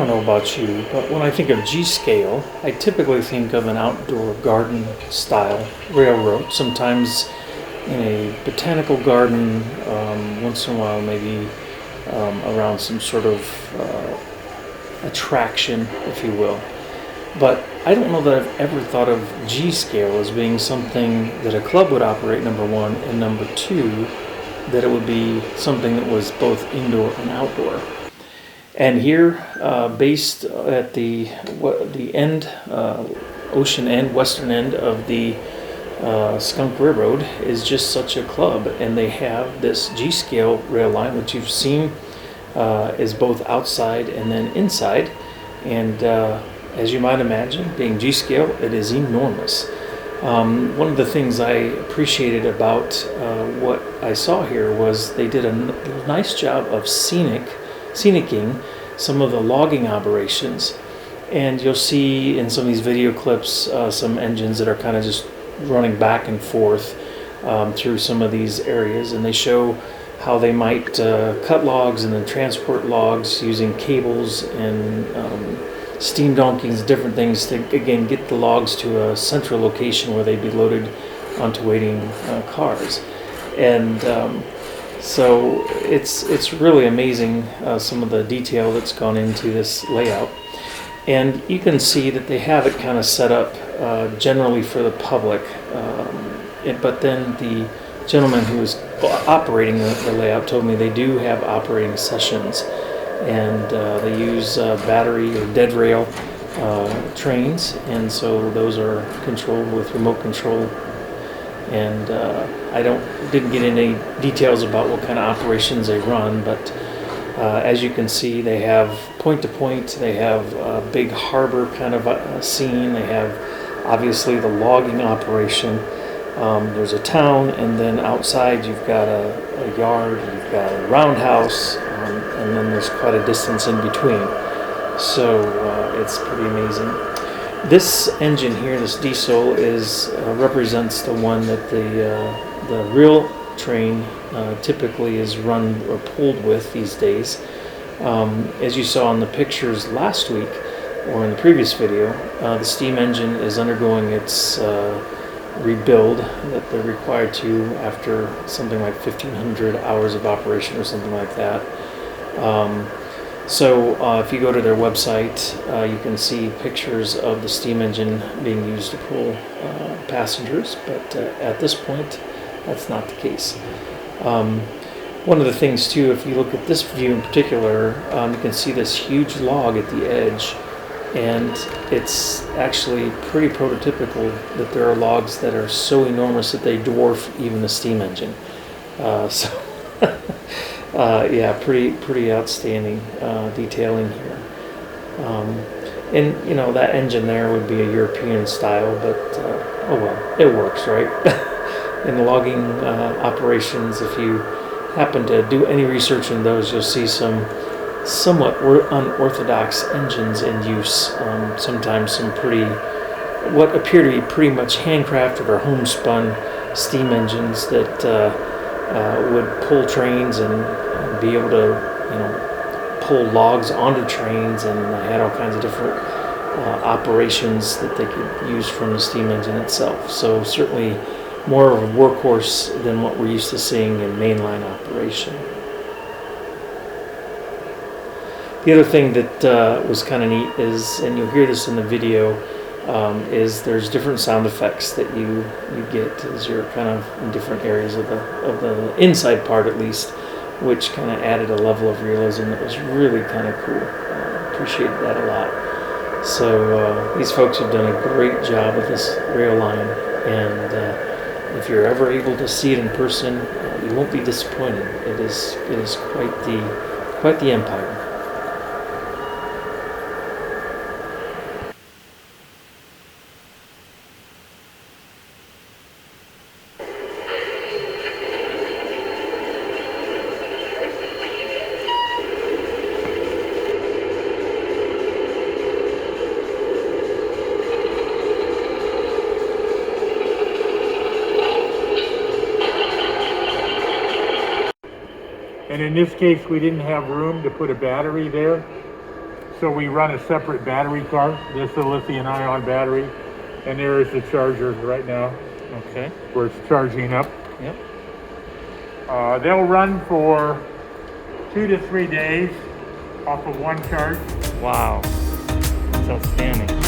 don't know about you, but when I think of G-scale, I typically think of an outdoor garden style railroad, sometimes in a botanical garden, once in a while maybe around some sort of attraction, if you will. But I don't know that I've ever thought of G-scale as being something that a club would operate, number one, and number two, that it would be something that was both indoor and outdoor. And here, based at the end, ocean end, western end of the Skunk Railroad, is just such a club, and they have this G-scale rail line, which you've seen is both outside and then inside. And as you might imagine, being G-scale, it is enormous. One of the things I appreciated about what I saw here was they did a nice job of scenicking some of the logging operations, and you'll see in some of these video clips some engines that are kind of just running back and forth through some of these areas, and they show how they might cut logs and then transport logs using cables and steam donkeys, different things to again get the logs to a central location where they'd be loaded onto waiting cars. And so it's really amazing some of the detail that's gone into this layout. And you can see that they have it kind of set up generally for the public. But then the gentleman who was operating the layout told me they do have operating sessions. And they use battery or dead rail trains. And so those are controlled with remote control. And I didn't get any details about what kind of operations they run, but as you can see, they have point to point. They have a big harbor kind of a scene. They have obviously the logging operation. There's a town, and then outside you've got a yard, you've got a roundhouse, and then there's quite a distance in between. So it's pretty amazing. This engine here, this diesel, represents the one that the real train typically is run or pulled with these days. As you saw in the pictures last week, or in the previous video, the steam engine is undergoing its rebuild that they're required to after something like 1,500 hours of operation or something like that. So if you go to their website, you can see pictures of the steam engine being used to pull passengers, but at this point, that's not the case. One of the things too, if you look at this view in particular, you can see this huge log at the edge, and it's actually pretty prototypical that there are logs that are so enormous that they dwarf even the steam engine. Yeah, pretty outstanding detailing here. And you know, that engine there would be a European style, but oh well, it works, right? In logging operations, if you happen to do any research in those, you'll see some somewhat unorthodox engines in use. Sometimes some what appear to be pretty much handcrafted or homespun steam engines that would pull trains and be able to, pull logs onto trains, and had all kinds of different operations that they could use from the steam engine itself. So certainly more of a workhorse than what we're used to seeing in mainline operation. The other thing that was kind of neat is, and you'll hear this in the video, is there's different sound effects that you get as you're kind of in different areas of the inside part, at least, which kind of added a level of realism that was really kind of cool. Appreciated that a lot. So these folks have done a great job with this rail line, and if you're ever able to see it in person, you won't be disappointed. It is quite the empire. And in this case, we didn't have room to put a battery there. So we run a separate battery car. This is a lithium-ion battery, and there is the charger right now Okay. where it's charging up. Yep. They'll run for 2 to 3 days off of one charge. Wow. That's outstanding.